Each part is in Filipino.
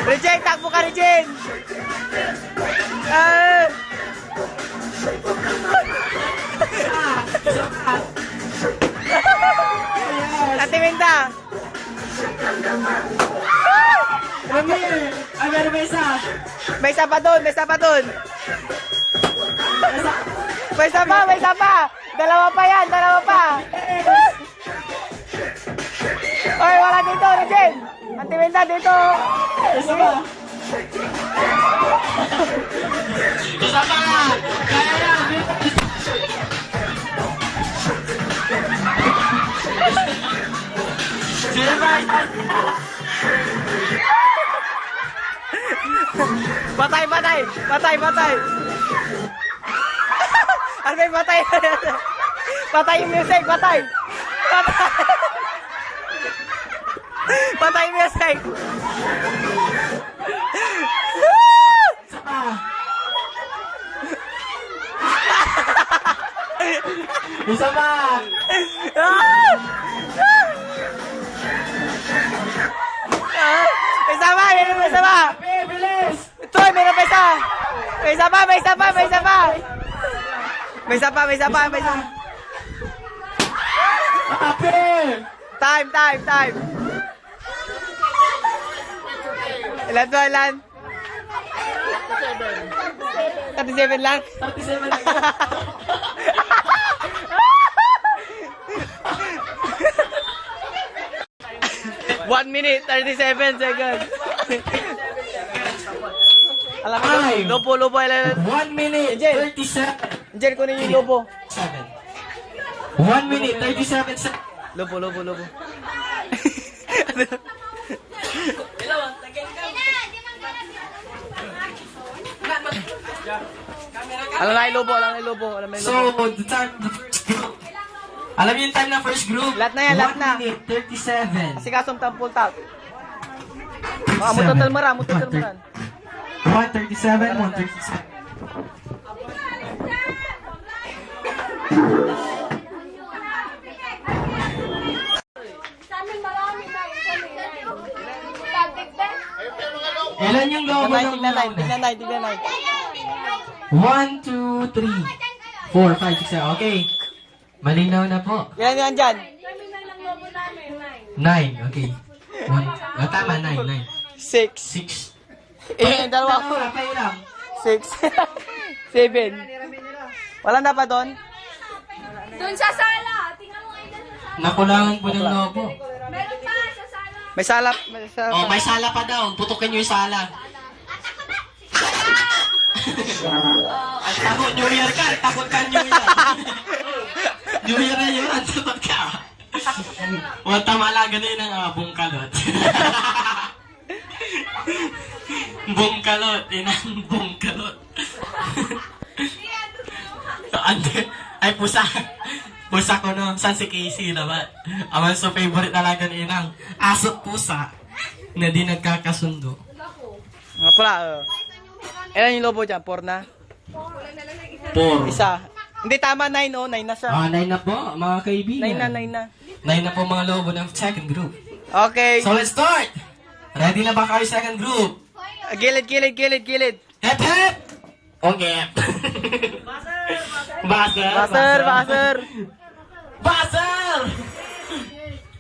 Regine, takbo ka, Regine! Ate Minda! Ay, meron ba isa? May isa pa dun, may isa pa dun! May isa pa, may isa pa! Dalawa pa yan, dalawa pa! Oy, wala dito, Regine! Ate Minda, dito! Isa pa! Isa pa! Kaya yan! Sino ba? Patay, patay! Patay, patay! Ano ba yung patay? Patay yung music, patay! Patay! Patay yung music! Isa pa! Isa pa! May isa pa, may isa pa! Bilis! Ito, meron pa isa! May isa pa, may isa pa, may isa pa! May isa pa, may isa pa, may isa pa! Happy! Time, time, time! Ilan to, ilan? 37 lang? 37 lang. 1 minute, 37 seconds. Alam mo, Time. lobo, lobo, ilan? 1 minute, Angel. 37. Diyan, kunin yung lobo. 1 minute, 37 seconds. Lobo, lobo, lobo. Alam na yung lobo, alam na yung lobo, alam na yung So, lobo. the time, the first group. Alam niyo yung time ng first group? Lahat na yan, lahat na. 1 minute, 37. Kasi kasong tampul tap. Mo total mara, mo total mara. 137, 137. Ilan yung lobo ng Tignan nine, tignan nine, tignan nine. 1, 2, 3, 4, 5, 6, 7. Okay. Malinaw na po. Ilan yan dyan? 9. Okay. Tama, 9, 9. 6. 6. Eh, dalawa ko. Pairam. 6. 7. Wala na pa doon? Doon sa sala. Tingnan mo kayo doon sa sala. Nakulangan po ng lobo. Meron pa sa sala. May salap. May salap. Oh, may sala pa daw. Putukin nyo yung sala. At takot New Year ka. Takot ka New Year. New Year na yun. Takot ka. Huwag tamala ganun ang bungkalot. Bungkalot. Inang bungkalot. Ay, pusa. Pusa ko no. San si Casey naman? Aman so favorite talaga ni Inang. Aso't pusa na di nagkakasundo. Nga pala. Ilan yung lobo dyan? 4 na? 4. Isa. Hindi tama, 9 oh. 9 na siya. 9 na po, mga kaibigan. 9 na, 9 na. 9 na po mga lobo ng second group. Okay. So let's start! Ready na ba kayo second group? Gilid, gilid, gilid, gilid. Hep hep! Okay. Baser! Baser, baser. Baser!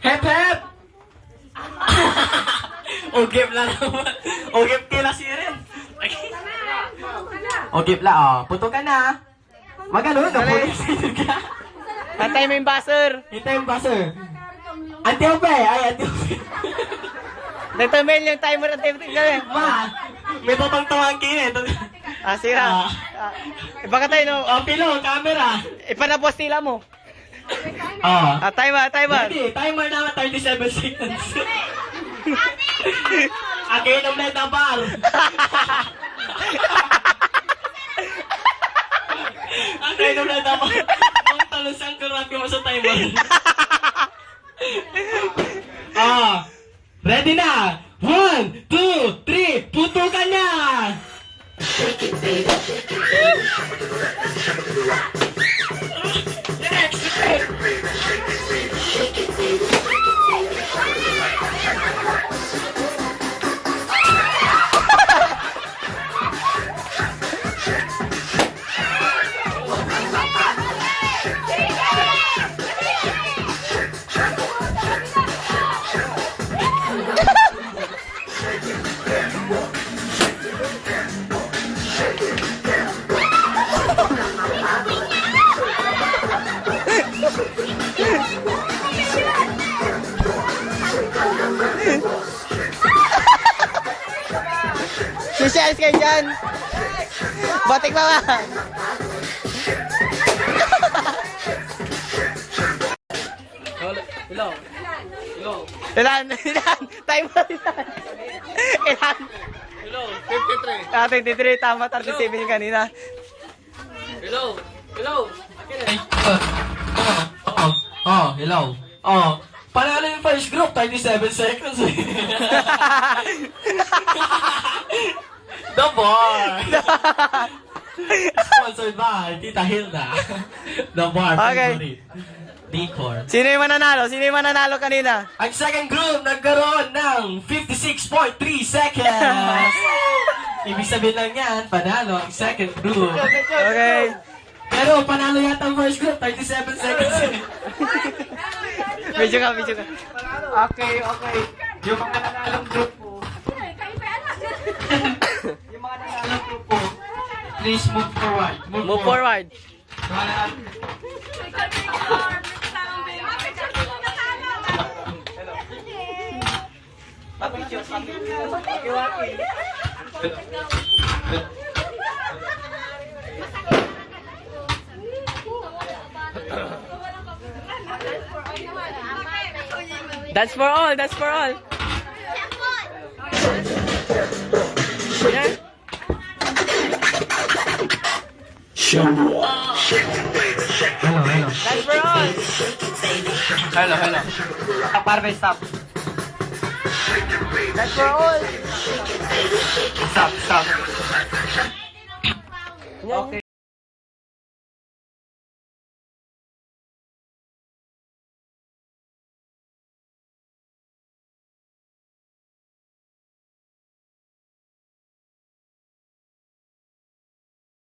Hep hep! Ogip lang naman. Ogip kila si Ren. Ogip lang, oh. Puto ka na. Magano, napulis ka. Antay mo yung baser. Hintay yung baser. Antiope! Ay, Antiope! Nagtamil yung timer ng timer. Ma! May tutong-tungan kayo eh. Ah, sira. Iba ka tayo, no? Oh, pilo, camera. Ipanapos tila mo. Oh. Ah, timer, timer. Ready, timer naman 37 seconds. Again, ang light na bar. Again, ang light na bar. Ang talusang kurapin mo sa timer. Ah, ready na. 1, 2, 3, putukan na! Next! Socials kayo dyan. Batik pa ba? Ilan? Time mo ilan? Ilan? 53. 23, tama, 37 yung kanina. Hello. Ay, hello. Panalo yung first group, 37 seconds eh. The Bar. Sponsored by Tita Hilda. The Bar. Okay. favorite. Decor. Sino yung mananalo? Sino yung mananalo kanina? Ang second group nagkaroon ng 56.3 seconds. Ibig sabihin lang yan, panalo ang second group. Okay. Pero panalo yata ang first group, 37 seconds. Medyo ka. Okay. Yung mga nanalong group po, please move forward. Move forward. Wala. That's for all. That's for all. Yeah. Hello. That's for all. Hello. Stop. That's for all. Stop. Okay.